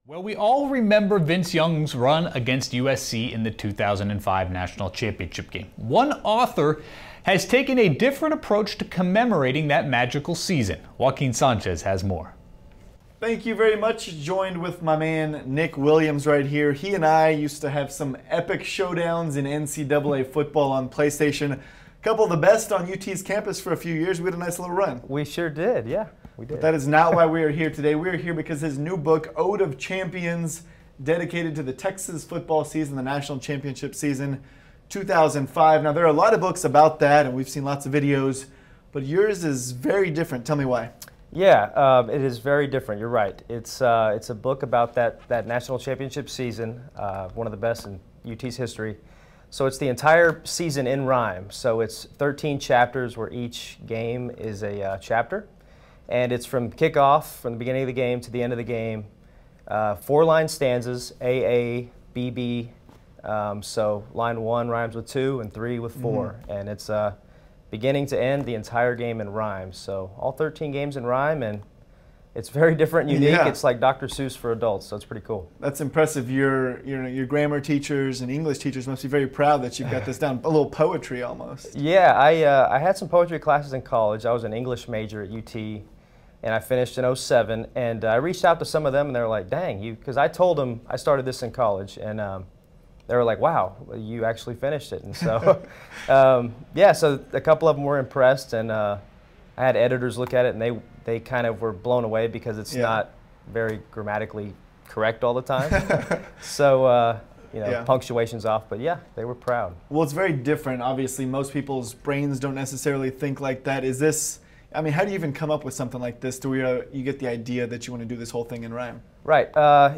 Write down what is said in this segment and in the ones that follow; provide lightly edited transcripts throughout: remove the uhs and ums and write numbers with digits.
Well, we all remember Vince Young's run against USC in the 2005 National Championship game. One author has taken a different approach to commemorating that magical season. Joaquin Sanchez has more. Thank you very much. Joined with my man Nick Williams right here. He and I used to have some epic showdowns in NCAA football on PlayStation. A couple of the best on UT's campus for a few years. We had a nice little run. We sure did, yeah. We did. But that is not why we are here today. We are here because his new book, Ode of Champions, dedicated to the Texas football season, the national championship season, 2005. Now, there are a lot of books about that, and we've seen lots of videos, but yours is very different. Tell me why. Yeah, it is very different. You're right. It's a book about that national championship season, one of the best in UT's history. So it's the entire season in rhyme. So it's 13 chapters where each game is a chapter. And it's from kickoff, from the beginning of the game to the end of the game. 4-line stanzas, A, A, B, B. So line 1 rhymes with 2 and 3 with 4. And it's beginning to end, the entire game in rhyme. So all 13 games in rhyme, and it's very different and unique. Yeah. It's like Dr. Seuss for adults, so it's pretty cool. That's impressive. Your grammar teachers and English teachers must be very proud that you've got this down. A little poetry almost. Yeah, I had some poetry classes in college. I was an English major at UT, and I finished in '07. And I reached out to some of them, and they were like, dang, because I told them I started this in college, and they were like, wow, you actually finished it. And so, yeah, so a couple of them were impressed, and I had editors look at it, and they kind of were blown away because it's not very grammatically correct all the time. So, you know, punctuation's off, but yeah, they were proud. Well, it's very different. Obviously, most people's brains don't necessarily think like that. Is this, I mean, how do you even come up with something like this to where you get the idea that you want to do this whole thing in rhyme? Right.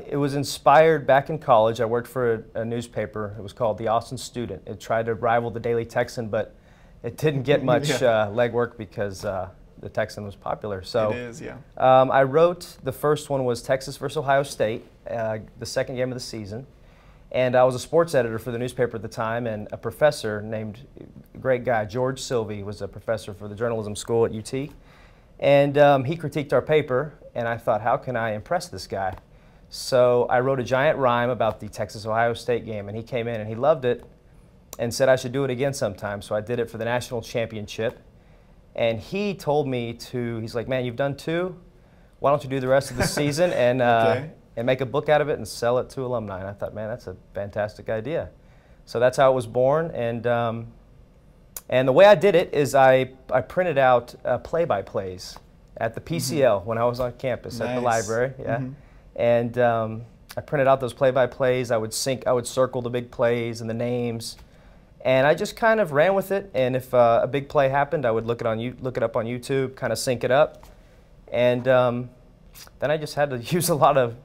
It was inspired back in college. I worked for a newspaper. It was called The Austin Student. It tried to rival the Daily Texan, but it didn't get much legwork because the Texan was popular. So it is, yeah. I wrote, the first one was Texas versus Ohio State, the second game of the season. And I was a sports editor for the newspaper at the time, and a professor named, great guy, George Sylvie, was a professor for the journalism school at UT. And he critiqued our paper, and I thought, how can I impress this guy? So I wrote a giant rhyme about the Texas-Ohio State game, and he came in and he loved it and said I should do it again sometime. So I did it for the national championship. And he told me he's like, man, you've done 2. Why don't you do the rest of the season and, and make a book out of it and sell it to alumni? And I thought, man, that's a fantastic idea. So that's how it was born. And the way I did it is I printed out play-by-plays at the PCL when I was on campus at the library. Yeah. And I printed out those play-by-plays. I would circle the big plays and the names. And I just kind of ran with it, and if a big play happened, I would look it up on YouTube, kind of sync it up, and then I just had to use a lot of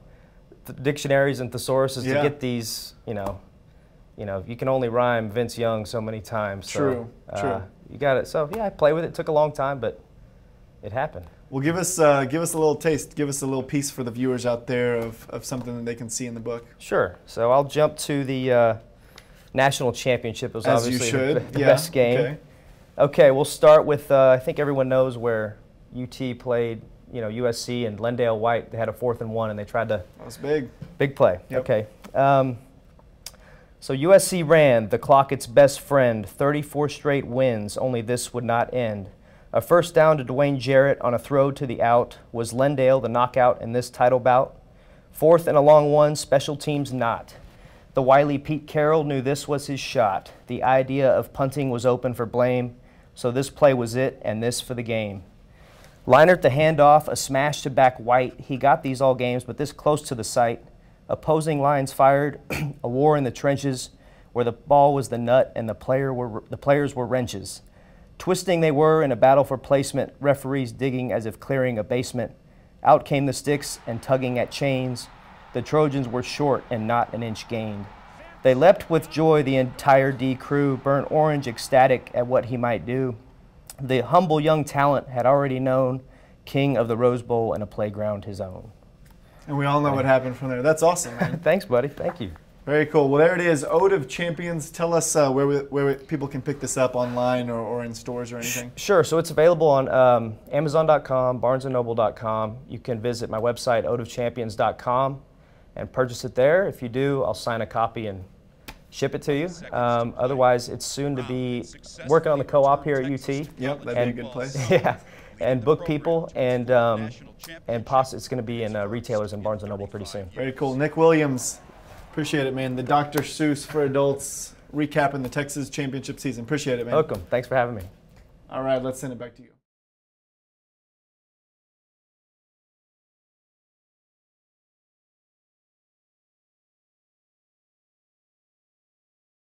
dictionaries and thesauruses to get these. You know, you can only rhyme Vince Young so many times. So, True. You got it. So yeah, I played with it. It took a long time, but it happened. Well, give us a little taste. Give us a little piece for the viewers out there of something that they can see in the book. Sure. So I'll jump to the national championship. It was obviously the best game. Okay, we'll start with, I think everyone knows where UT played, USC and Lendale White. They had a 4th and 1, and they tried to... That was big. Big play. Yep. Okay. So USC ran, the clock its best friend, 34 straight wins, only this would not end. A first down to Dwayne Jarrett on a throw to the out. Was Lendale the knockout in this title bout? 4th and a long one, special teams not. The wily Pete Carroll knew this was his shot. The idea of punting was open for blame, so this play was it, and this for the game. Leinart the handoff, a smash to back White. He got these all games, but this close to the sight. Opposing lines fired, a war in the trenches, where the ball was the nut and the players were wrenches. Twisting they were in a battle for placement, referees digging as if clearing a basement. Out came the sticks and tugging at chains. The Trojans were short and not an inch gained. They leapt with joy, the entire D crew, burnt orange, ecstatic at what he might do. The humble young talent had already known, king of the Rose Bowl and a playground his own. And we all know what happened from there. That's awesome, man. Thanks, buddy. Thank you. Very cool. Well, there it is, Ode of Champions. Tell us where people can pick this up online or in stores or anything. Sure. So it's available on Amazon.com, BarnesandNoble.com. You can visit my website, odeofchampions.com. and purchase it there. If you do, I'll sign a copy and ship it to you. Otherwise, it's soon to be working on the co-op here at UT. Yep, that'd be a good place. Yeah, and book people, and it's going to be in retailers in Barnes & Noble pretty soon. Very cool. Nick Williams, appreciate it, man. The Dr. Seuss for adults, recapping the Texas championship season. Appreciate it, man. Welcome. Thanks for having me. All right, let's send it back to you.